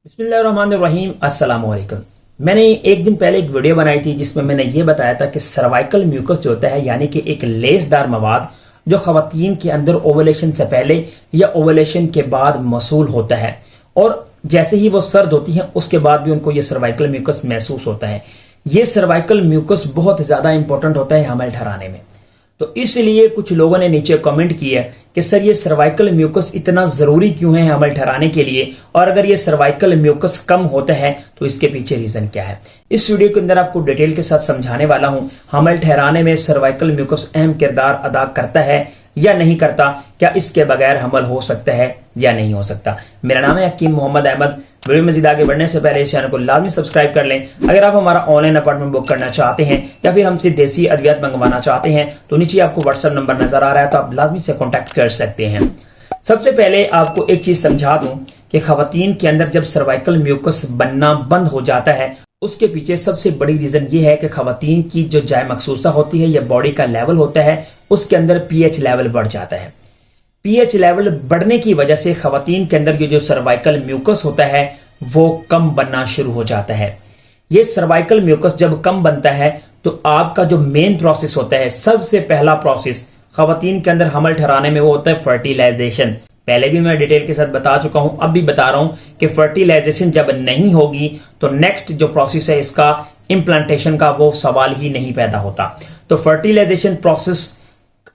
बिस्मिल्लाहिर्रहमानिर्रहीम अस्सलाम वालेकुम। मैंने एक दिन पहले एक वीडियो बनाई थी जिसमें मैंने ये बताया था कि सर्वाइकल म्यूकस जो होता है यानी कि एक लेसदार मवाद जो खवातीन के अंदर ओवुलेशन से पहले या ओवुलेशन के बाद मसूल होता है और जैसे ही वो सर्द होती हैं उसके बाद भी उनको ये सर्वाइकल म्यूकस महसूस होता है। ये सर्वाइकल म्यूकस बहुत ज्यादा इंपॉर्टेंट होता है हमल ठहराने में। तो इसलिए कुछ लोगों ने नीचे कमेंट किया कि सर ये सर्वाइकल म्यूकस इतना जरूरी क्यों है हमल ठहराने के लिए, और अगर ये सर्वाइकल म्यूकस कम होता है तो इसके पीछे रीजन क्या है। इस वीडियो के अंदर आपको डिटेल के साथ समझाने वाला हूं हमल ठहराने में सर्वाइकल म्यूकस अहम किरदार अदा करता है या नहीं करता, क्या इसके बगैर हमल हो सकता है या नहीं हो सकता। मेरा नाम है हकीम मोहम्मद अहमद। वीडियो मजीद आगे बढ़ने से पहले इस चैनल को लाजमी सब्सक्राइब कर लें। अगर आप हमारा ऑनलाइन अपॉइंटमेंट बुक करना चाहते हैं या फिर हमसे देसी अद्वियात मंगवाना चाहते हैं तो नीचे आपको व्हाट्सएप नंबर नजर आ रहा है, तो आप लाजमी से कॉन्टैक्ट कर सकते हैं। सबसे पहले आपको एक चीज समझा दूं कि खवातीन के अंदर जब सर्वाइकल म्यूकस बनना बंद हो जाता है उसके पीछे सबसे बड़ी रीजन ये है कि खवातीन की जो जाय मखसूसा होती है या बॉडी का लेवल होता है उसके अंदर पीएच लेवल बढ़ जाता है। पीएच लेवल बढ़ने की वजह से खवातीन के अंदर जो सर्वाइकल म्यूकस होता है वो कम बनना शुरू हो जाता है। ये सर्वाइकल म्यूकस जब कम बनता है तो आपका जो मेन प्रोसेस होता है, सबसे पहला प्रोसेस खवातीन के अंदर हमल ठहराने में वो होता है फर्टिलाइजेशन। पहले भी मैं डिटेल के साथ बता चुका हूं, अब भी बता रहा हूं कि फर्टिलाइजेशन जब नहीं होगी तो नेक्स्ट जो प्रोसेस है इसका इम्प्लांटेशन का वो सवाल ही नहीं पैदा होता। तो फर्टिलाइजेशन प्रोसेस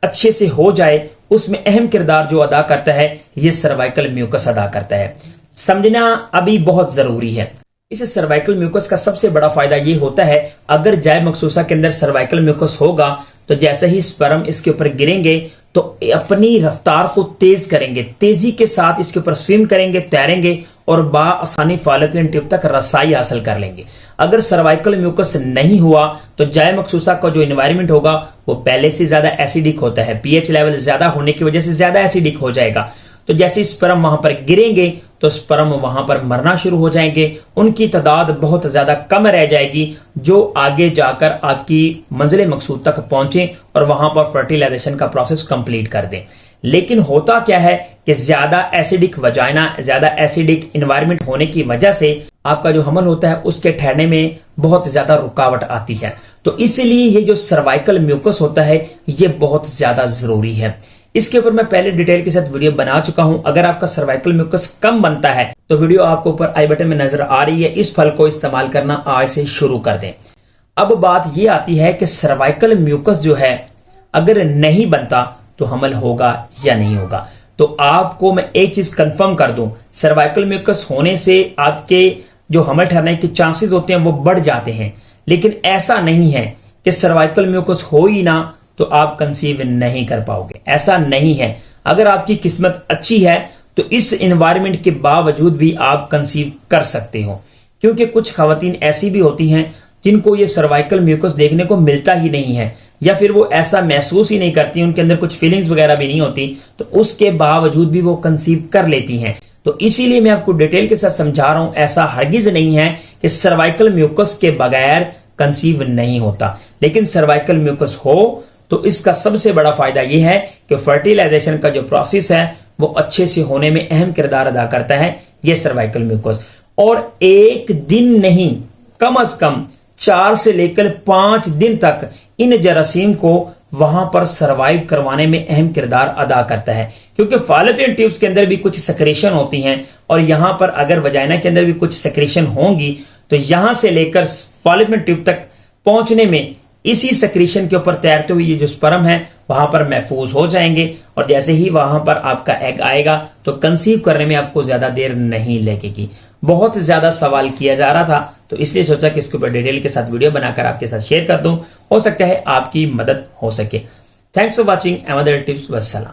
अच्छे से हो जाए उसमें अहम किरदार जो अदा करता है ये सर्वाइकल म्यूकस अदा करता है। समझना अभी बहुत जरूरी है। इस सर्वाइकल म्यूकस का सबसे बड़ा फायदा ये होता है अगर जाय मखसूसा के अंदर सर्वाइकल म्यूकस होगा तो जैसे ही स्पर्म इसके ऊपर गिरेंगे तो अपनी रफ्तार को तेज करेंगे, तेजी के साथ इसके ऊपर स्विम करेंगे, तैरेंगे और बाआसानी फालतुन ट्यूब तक रसाई हासिल कर लेंगे। अगर सर्वाइकल म्यूकस नहीं हुआ तो जाय मखसूसा का जो एनवायरनमेंट होगा वो पहले से ज्यादा एसिडिक होता है। पीएच लेवल ज्यादा होने की वजह से ज्यादा एसिडिक हो जाएगा। तो जैसे स्पर्म वहां पर गिरेंगे तो स्पर्म वहां पर मरना शुरू हो जाएंगे, उनकी तादाद बहुत ज्यादा कम रह जाएगी जो आगे जाकर आपकी मंजिल मकसूद तक पहुंचे और वहां पर फर्टिलाइजेशन का प्रोसेस कंप्लीट कर दें। लेकिन होता क्या है कि ज्यादा एसिडिक वजाइना, ज्यादा एसिडिक एनवायरनमेंट होने की वजह से आपका जो हमल होता है उसके ठहरने में बहुत ज्यादा रुकावट आती है। तो इसलिए ये जो सर्वाइकल म्यूकस होता है ये बहुत ज्यादा जरूरी है। इसके ऊपर मैं पहले डिटेल के साथ वीडियो बना चुका हूं। अगर आपका सर्वाइकल म्यूकस कम बनता है तो वीडियो आपको ऊपर आई बटन में नजर आ रही है। इस फल को इस्तेमाल करना आज से शुरू कर दें। अब बात यह आती है कि सर्वाइकल म्यूकस जो है अगर नहीं बनता तो हमल होगा या नहीं होगा। तो आपको मैं एक चीज कंफर्म कर दूं, सर्वाइकल म्यूकस होने से आपके जो हमल ठहरने के चांसेस होते हैं वो बढ़ जाते हैं। लेकिन ऐसा नहीं है कि सर्वाइकल म्यूकस हो ही ना तो आप कंसीव नहीं कर पाओगे, ऐसा नहीं है। अगर आपकी किस्मत अच्छी है तो इस एनवायरनमेंट के बावजूद भी आप कंसीव कर सकते हो, क्योंकि कुछ खवातीन ऐसी भी होती हैं जिनको ये सर्वाइकल म्यूकस देखने को मिलता ही नहीं है या फिर वो ऐसा महसूस ही नहीं करती, उनके अंदर कुछ फीलिंग्स वगैरह भी नहीं होती, तो उसके बावजूद भी वो कंसीव कर लेती हैं। तो इसीलिए मैं आपको डिटेल के साथ समझा रहा हूं, ऐसा हरगिज नहीं है कि सर्वाइकल म्यूकस के बगैर कंसीव नहीं होता। लेकिन सर्वाइकल म्यूकस हो तो इसका सबसे बड़ा फायदा यह है कि फर्टिलाइजेशन का जो प्रोसेस है वो अच्छे से होने में अहम किरदार अदा करता है ये सर्वाइकल म्यूकस। और एक दिन नहीं, कम से कम 4 से लेकर 5 दिन तक इन जरासीम को वहां पर सरवाइव करवाने में अहम किरदार अदा करता है, क्योंकि फालोपियन ट्यूब्स के अंदर भी कुछ सेक्रेशन होती हैं और यहां पर अगर वजाइना के अंदर भी कुछ सेक्रेशन होंगी तो यहां से लेकर फालोपियन ट्यूब तक पहुंचने में इसी सेक्रेशन के ऊपर तैरते हुए ये जो स्पर्म है वहां पर महफूज हो जाएंगे और जैसे ही वहां पर आपका एग आएगा तो कंसीव करने में आपको ज्यादा देर नहीं लगेगी। बहुत ज्यादा सवाल किया जा रहा था तो इसलिए सोचा कि इसके ऊपर डिटेल के साथ वीडियो बनाकर आपके साथ शेयर कर दूं, हो सकता है आपकी मदद हो सके। Thanks for watching Ahmad tips. वस्सलाम।